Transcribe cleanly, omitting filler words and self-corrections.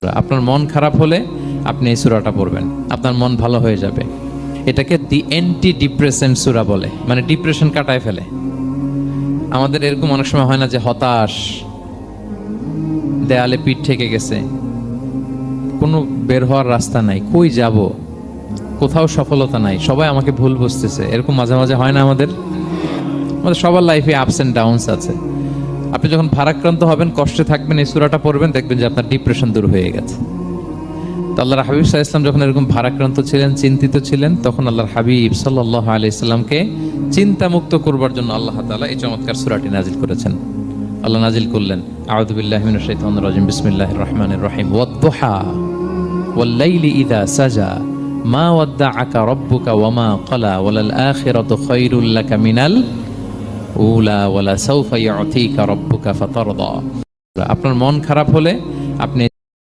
আপনার মন খারাপ হলে আপনি এই সূরাটা পড়বেন, আপনার মন ভালো হয়ে যাবে। এটাকে দি অ্যান্টি ডিপ্রেসেন্ট সূরা বলে, মানে ডিপ্রেশন কাটায় ফেলে। আমাদের এরকম অনেক সময় হয় না যে হতাশ, দেয়ালে পিঠ ঠেকে গেছে, কোনো বের হওয়ার রাস্তা নাই, কই যাব, কোথাও সফলতা নাই, সবাই আমাকে ভুল বুঝতেছে, এরকম মাঝে মাঝে হয় না? আমাদের সবার লাইফে আপস এন্ড ডাউনস আছে। আপনি যখন ভারাক্রান্ত হবেন, কষ্টে থাকবেন, এই সূরাটা পড়বেন, দেখবেন যে আপনার ডিপ্রেশন দূর হয়ে গেছে। তো আল্লাহর হাবিব সাল্লাল্লাহু আলাইহি ওয়াসাল্লাম যখন এরকম ভারাক্রান্ত ছিলেন, চিন্তিত ছিলেন, তখন আল্লাহর হাবিব সাল্লাল্লাহু আলাইহি সাল্লামকে চিন্তামুক্ত করবার জন্য আল্লাহ তাআলা এই চমৎকার সূরাটি নাজিল করেছেন। আল্লাহ নাজিল করলেন, আউযু বিল্লাহি মিনাশ শাইতানির রাজিম, বিসমিল্লাহির রহমানির রহিম, ওয়াদ-দুহা ওয়াল-লাইলি ইযা সাজা মা ওয়াদ্দাআকা রাব্বুকা ওয়া মা ক্বালা ওয়ালাল আখিরাতু খায়রুল লাকা মিনাল উলা ওয়ালা সাউফা ইউতিকা রাব্বুকা ফাতারদা। আপনার মন খারাপ হলে আপনি